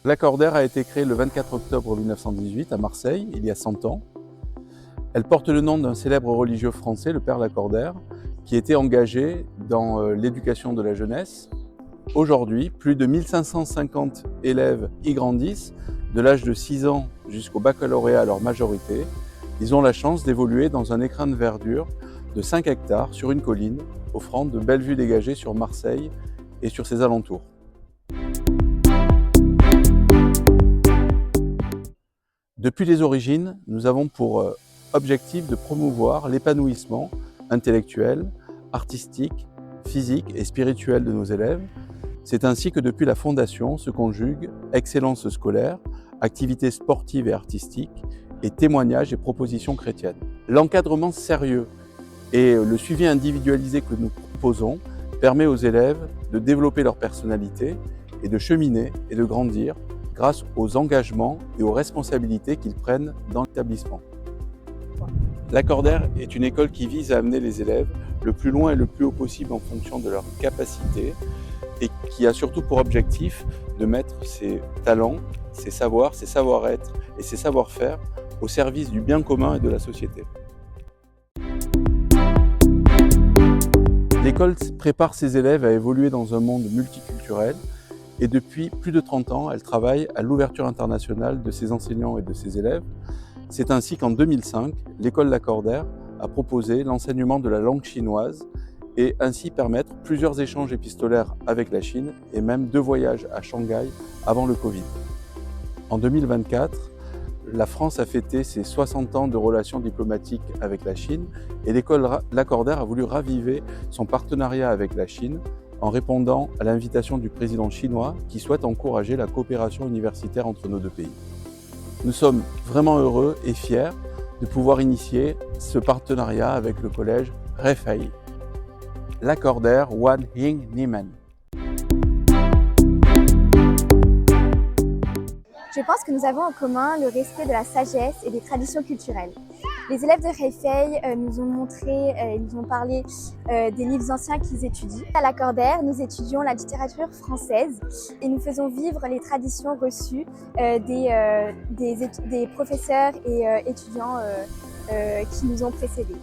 Lacordaire a été créée le 24 octobre 1918 à Marseille, il y a 100 ans. Elle porte le nom d'un célèbre religieux français, le Père Lacordaire, qui était engagé dans l'éducation de la jeunesse. Aujourd'hui, plus de 1550 élèves y grandissent, de l'âge de 6 ans jusqu'au baccalauréat à leur majorité. Ils ont la chance d'évoluer dans un écrin de verdure de 5 hectares sur une colline, offrant de belles vues dégagées sur Marseille et sur ses alentours. Depuis les origines, nous avons pour objectif de promouvoir l'épanouissement intellectuel, artistique, physique et spirituel de nos élèves. C'est ainsi que depuis la fondation se conjuguent excellence scolaire, activités sportives et artistiques, et témoignages et propositions chrétiennes. L'encadrement sérieux et le suivi individualisé que nous proposons permet aux élèves de développer leur personnalité et de cheminer et de grandir grâce aux engagements et aux responsabilités qu'ils prennent dans l'établissement. Lacordaire est une école qui vise à amener les élèves le plus loin et le plus haut possible en fonction de leurs capacités et qui a surtout pour objectif de mettre ses talents, ses savoirs, ses savoir-être et ses savoir-faire au service du bien commun et de la société. L'école prépare ses élèves à évoluer dans un monde multiculturel et depuis plus de 30 ans, elle travaille à l'ouverture internationale de ses enseignants et de ses élèves. C'est ainsi qu'en 2005, l'école Lacordaire a proposé l'enseignement de la langue chinoise et ainsi permettre plusieurs échanges épistolaires avec la Chine et même 2 voyages à Shanghai avant le Covid. En 2024, la France a fêté ses 60 ans de relations diplomatiques avec la Chine et l'école Lacordaire a voulu raviver son partenariat avec la Chine en répondant à l'invitation du président chinois qui souhaite encourager la coopération universitaire entre nos 2 pays. Nous sommes vraiment heureux et fiers de pouvoir initier ce partenariat avec le collège Refei. Lacordaire Wan Hing Nimen. Je pense que nous avons en commun le respect de la sagesse et des traditions culturelles. Les élèves de Refei nous ont parlé des livres anciens qu'ils étudient. À Lacordaire, nous étudions la littérature française et nous faisons vivre les traditions reçues des professeurs et étudiants qui nous ont précédés.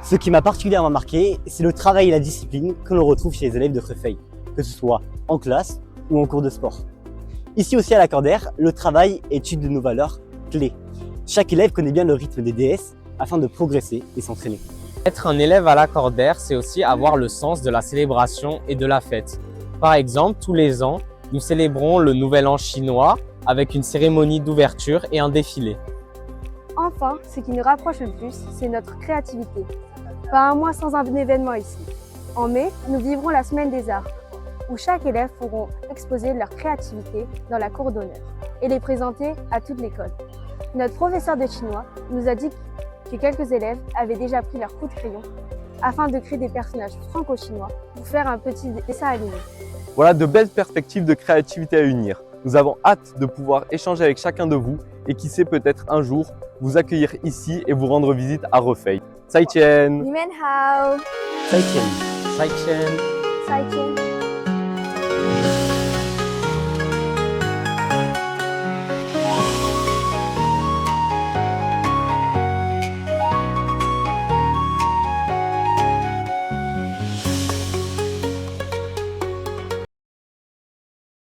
Ce qui m'a particulièrement marqué, c'est le travail et la discipline que l'on retrouve chez les élèves de Refei, que ce soit en classe ou en cours de sport. Ici aussi à Lacordaire, le travail est une de nos valeurs clés. Chaque élève connaît bien le rythme des DS afin de progresser et s'entraîner. Être un élève à Lacordaire, c'est aussi avoir le sens de la célébration et de la fête. Par exemple, tous les ans, nous célébrons le Nouvel An chinois avec une cérémonie d'ouverture et un défilé. Enfin, ce qui nous rapproche le plus, c'est notre créativité. Pas un mois sans un événement ici. En mai, nous vivrons la Semaine des Arts, où chaque élève pourra exposer leur créativité dans la cour d'honneur et les présenter à toute l'école. Notre professeur de chinois nous a dit que quelques élèves avaient déjà pris leur coup de crayon afin de créer des personnages franco-chinois pour faire un petit dessin animé. Voilà de belles perspectives de créativité à unir. Nous avons hâte de pouvoir échanger avec chacun de vous et qui sait peut-être un jour vous accueillir ici et vous rendre visite à Refei. Zaijian! Ni men hao! Zaijian! Zaijian! Zaijian!